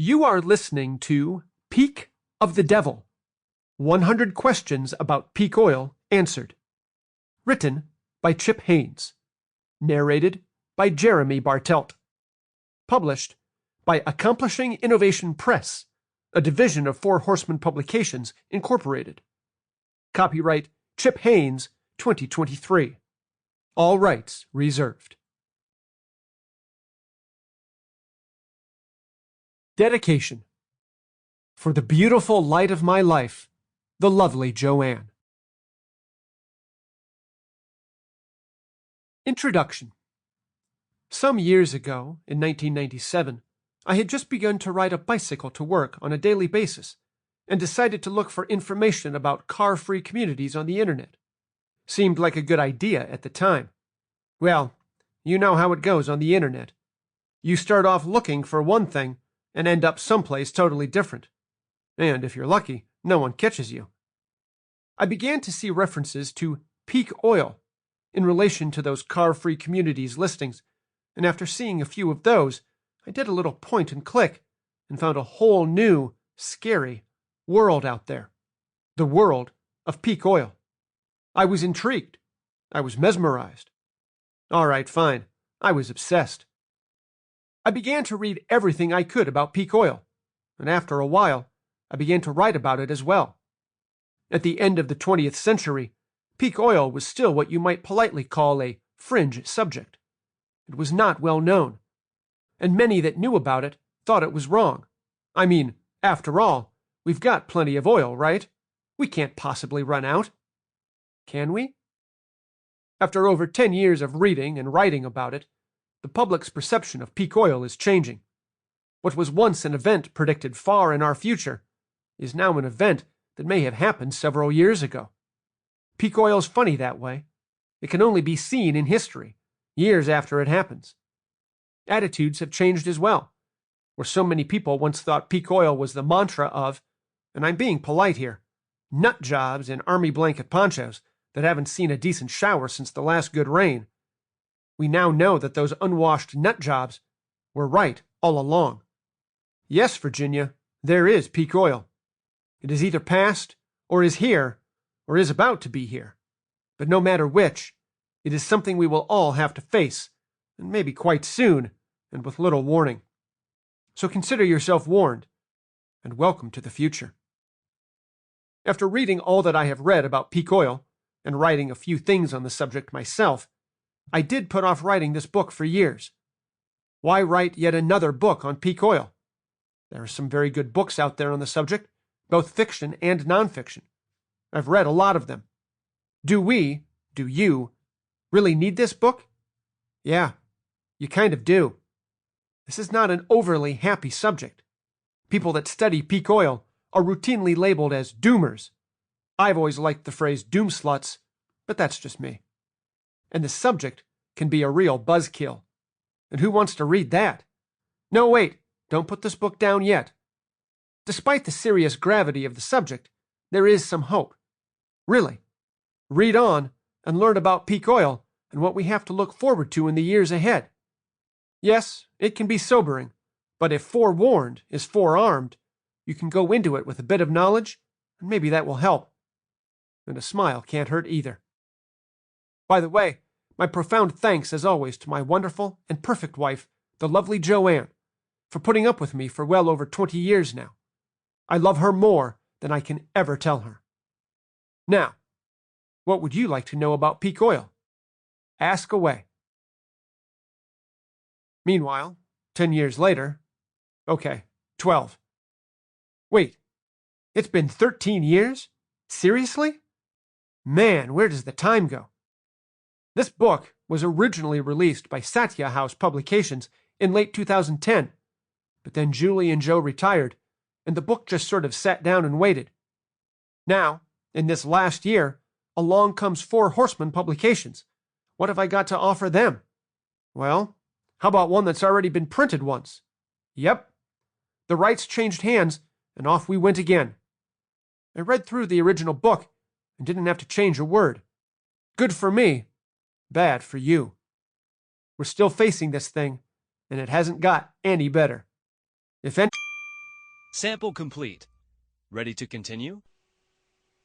You are listening to Peak of the Devil, 100 Questions About Peak Oil Answered. Written by Chip Haynes. Narrated by Jeremy Bartelt. Published by Accomplishing Innovation Press, a division of Four Horsemen Publications, Incorporated. Copyright Chip Haynes, 2023. All rights reserved. Dedication. For the beautiful light of my life, the lovely Joanne. Introduction. Some years ago, in 1997, I had just begun to ride a bicycle to work on a daily basis and decided to look for information about car-free communities on the internet. Seemed like a good idea at the time. Well, you know how it goes on the internet. You start off looking for one thing and end up someplace totally different. And if you're lucky, no one catches you. I began to see references to peak oil in relation to those car-free communities listings, and after seeing a few of those, I did a little point and click and found a whole new, scary world out there. The world of peak oil. I was intrigued. I was mesmerized. All right, fine. I was obsessed. I began to read everything I could about peak oil, and after a while, I began to write about it as well. At the end of the 20th century, peak oil was still what you might politely call a fringe subject. It was not well known, and many that knew about it thought it was wrong. I mean, after all, we've got plenty of oil, right? We can't possibly run out. Can we? After over 10 years of reading and writing about it, the public's perception of peak oil is changing. What was once an event predicted far in our future is now an event that may have happened several years ago. Peak oil's funny that way. It can only be seen in history, years after it happens. Attitudes have changed as well, where so many people once thought peak oil was the mantra of, and I'm being polite here, nut jobs in army blanket ponchos that haven't seen a decent shower since the last good rain. We now know that those unwashed nut jobs were right all along. Yes, Virginia, there is peak oil. It is either past, or is here, or is about to be here. But no matter which, it is something we will all have to face, and maybe quite soon, and with little warning. So consider yourself warned, and welcome to the future. After reading all that I have read about peak oil, and writing a few things on the subject myself, I did put off writing this book for years. Why write yet another book on peak oil? There are some very good books out there on the subject, both fiction and nonfiction. I've read a lot of them. Do you, really need this book? Yeah, you kind of do. This is not an overly happy subject. People that study peak oil are routinely labeled as doomers. I've always liked the phrase doom sluts, but that's just me. And the subject can be a real buzzkill. And who wants to read that? No, wait, don't put this book down yet. Despite the serious gravity of the subject, there is some hope. Really. Read on and learn about peak oil and what we have to look forward to in the years ahead. Yes, it can be sobering, but if forewarned is forearmed, you can go into it with a bit of knowledge, and maybe that will help. And a smile can't hurt either. By the way, my profound thanks as always to my wonderful and perfect wife, the lovely Joanne, for putting up with me for well over 20 years now. I love her more than I can ever tell her. Now, what would you like to know about peak oil? Ask away. Meanwhile, 10 years later, okay, 12. Wait, it's been 13 years? Seriously? Man, where does the time go? This book was originally released by Satya House Publications in late 2010, but then Julie and Joe retired, and the book just sort of sat down and waited. Now, in this last year, along comes Four Horsemen Publications. What have I got to offer them? Well, how about one that's already been printed once? Yep. The rights changed hands, and off we went again. I read through the original book and didn't have to change a word. Good for me. Bad for you. We're still facing this thing, and it hasn't got any better. If any Sample complete. Ready to continue?